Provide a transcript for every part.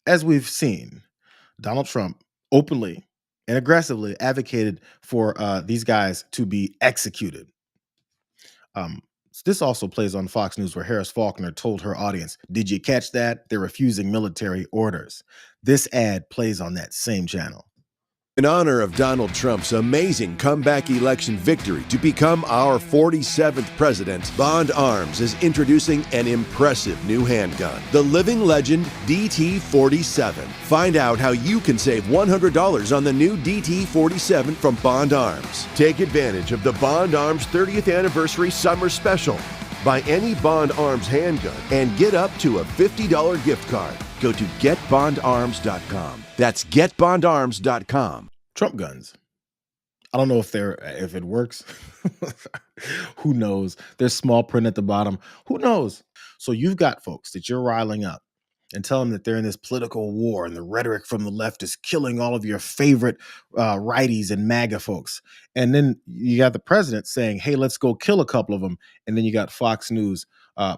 As we've seen, Donald Trump openly and aggressively advocated for these guys to be executed. Um, this also plays on Fox News, where Harris Faulkner told her audience, "Did you catch that? They're refusing military orders." This ad plays on that same channel. In honor of Donald Trump's amazing comeback election victory to become our 47th president, Bond Arms is introducing an impressive new handgun, the Living Legend DT-47. Find out how you can save $100 on the new DT-47 from Bond Arms. Take advantage of the Bond Arms 30th Anniversary Summer Special. Buy any Bond Arms handgun and get up to a $50 gift card. Go to getbondarms.com. That's getbondarms.com. Trump guns. I don't know if it works. Who knows? There's small print at the bottom. Who knows? So you've got folks that you're riling up and tell them that they're in this political war and the rhetoric from the left is killing all of your favorite righties and MAGA folks. And then you got the president saying, "Hey, let's go kill a couple of them." And then you got Fox News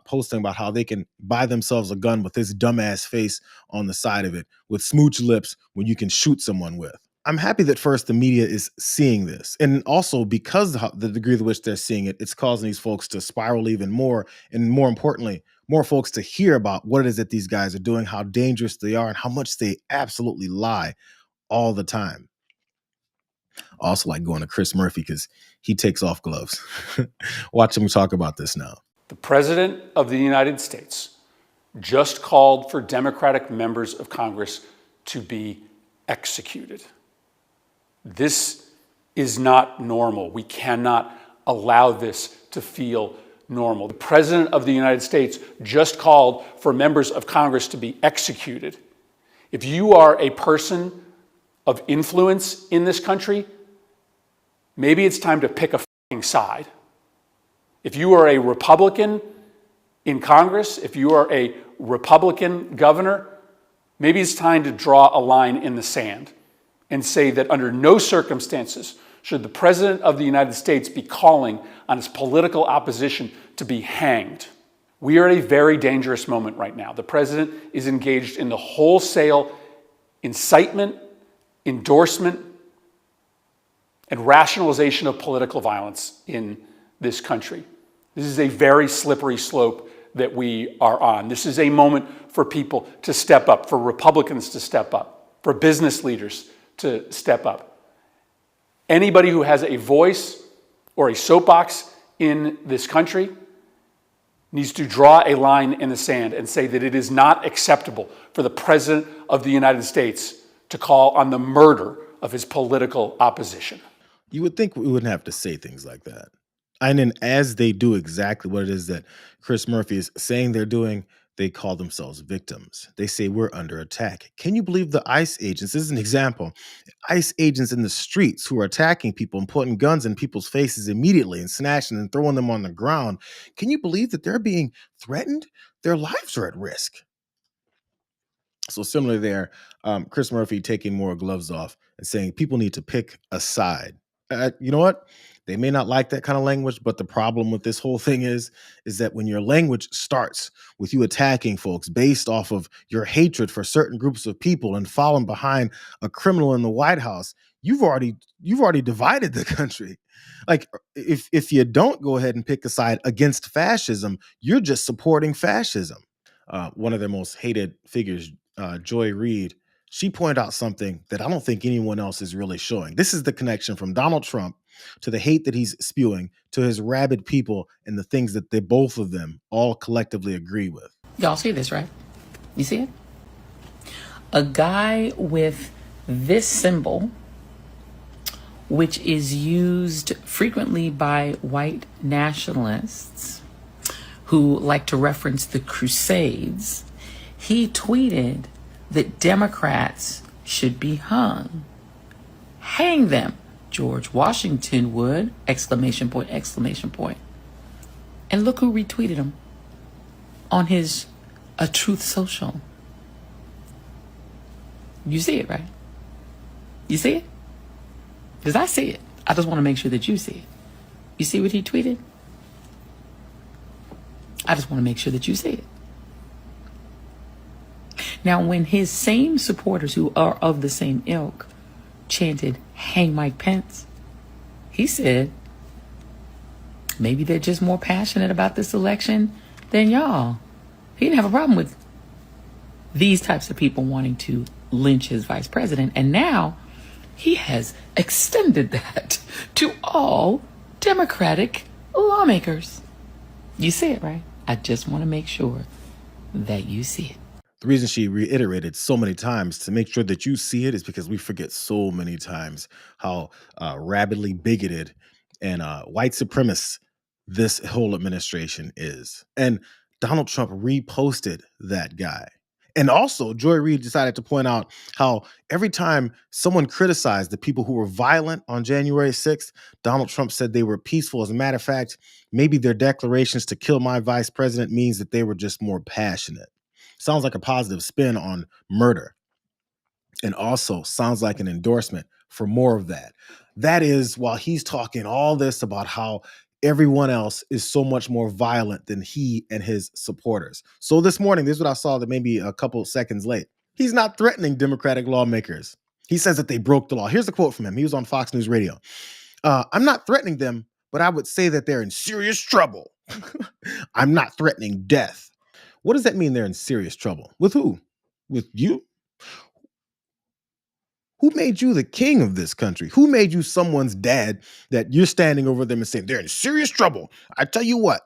posting about how they can buy themselves a gun with his dumbass face on the side of it with smooch lips when you can shoot someone with. I'm happy that first the media is seeing this. And also because the degree to which they're seeing it, it's causing these folks to spiral even more. And more importantly, more folks to hear about what it is that these guys are doing, how dangerous they are, and how much they absolutely lie all the time. I also like going to Chris Murphy because he takes off gloves. Watch him talk about this now. The President of the United States just called for Democratic members of Congress to be executed. This is not normal. We cannot allow this to feel normal. The President of the United States just called for members of Congress to be executed. If you are a person of influence in this country, maybe it's time to pick a fucking side. If you are a Republican in Congress, if you are a Republican governor, maybe it's time to draw a line in the sand and say that under no circumstances should the President of the United States be calling on his political opposition to be hanged. We are at a very dangerous moment right now. The President is engaged in the wholesale incitement, endorsement, and rationalization of political violence in this country. This is a very slippery slope that we are on. This is a moment for people to step up, for Republicans to step up, for business leaders to step up. Anybody who has a voice or a soapbox in this country needs to draw a line in the sand and say that it is not acceptable for the President of the United States to call on the murder of his political opposition. You would think we wouldn't have to say things like that. And then as they do exactly what it is that Chris Murphy is saying they're doing, they call themselves victims. They say we're under attack. Can you believe the ICE agents? This is an example. ICE agents in the streets who are attacking people and putting guns in people's faces immediately and snatching and throwing them on the ground. Can you believe that they're being threatened? Their lives are at risk. So similar there, Chris Murphy taking more gloves off and saying people need to pick a side. You know what? They may not like that kind of language, but the problem with this whole thing is that when your language starts with you attacking folks based off of your hatred for certain groups of people and falling behind a criminal in the White House, you've already divided the country. Like if you don't go ahead and pick a side against fascism, you're just supporting fascism. One of their most hated figures, Reid, she pointed out something that I don't think anyone else is really showing. This is the connection from Donald Trump to the hate that he's spewing to his rabid people and the things that they both of them all collectively agree with. Y'all see this, right? You see it? A guy with this symbol, which is used frequently by white nationalists who like to reference the Crusades, he tweeted that Democrats should be hung. Hang them. George Washington would, exclamation point, exclamation point. And look who retweeted him on his A Truth Social. You see it, right? You see it? Because I see it. I just want to make sure that you see it. You see what he tweeted? I just want to make sure that you see it. Now, when his same supporters who are of the same ilk chanted, "Hang Mike Pence," he said, maybe they're just more passionate about this election than y'all. He didn't have a problem with these types of people wanting to lynch his vice president. And now he has extended that to all Democratic lawmakers. You see it, right? I just want to make sure that you see it. The reason she reiterated so many times to make sure that you see it is because we forget so many times how rabidly bigoted and white supremacist this whole administration is. And Donald Trump reposted that guy. And also, Joy Reid decided to point out how every time someone criticized the people who were violent on January 6th, Donald Trump said they were peaceful. As a matter of fact, maybe their declarations to kill my vice president means that they were just more passionate. Sounds like a positive spin on murder, and also sounds like an endorsement for more of that. That is, while he's talking all this about how everyone else is so much more violent than he and his supporters. So this morning, this is what I saw that maybe a couple seconds late. He's not threatening Democratic lawmakers. He says that they broke the law. Here's a quote from him. He was on Fox News Radio. I'm not threatening them, but I would say that they're in serious trouble. I'm not threatening death. What does that mean they're in serious trouble? With who? With you? Who made you the king of this country? Who made you someone's dad that you're standing over them and saying they're in serious trouble? I tell you what,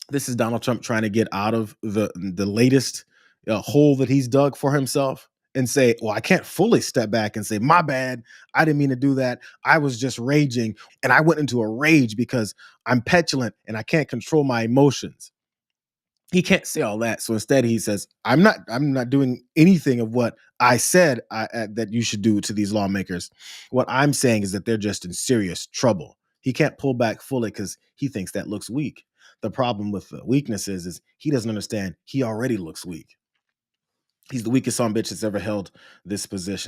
this is Donald Trump trying to get out of the latest hole that he's dug for himself and say, well, I can't fully step back and say, my bad. I didn't mean to do that. I was just raging, and I went into a rage because I'm petulant and I can't control my emotions. He can't say all that. So instead he says, I'm not doing anything of what I said that you should do to these lawmakers. What I'm saying is that they're just in serious trouble. He can't pull back fully because he thinks that looks weak. The problem with the weakness is he doesn't understand he already looks weak. He's the weakest son of a bitch that's ever held this position.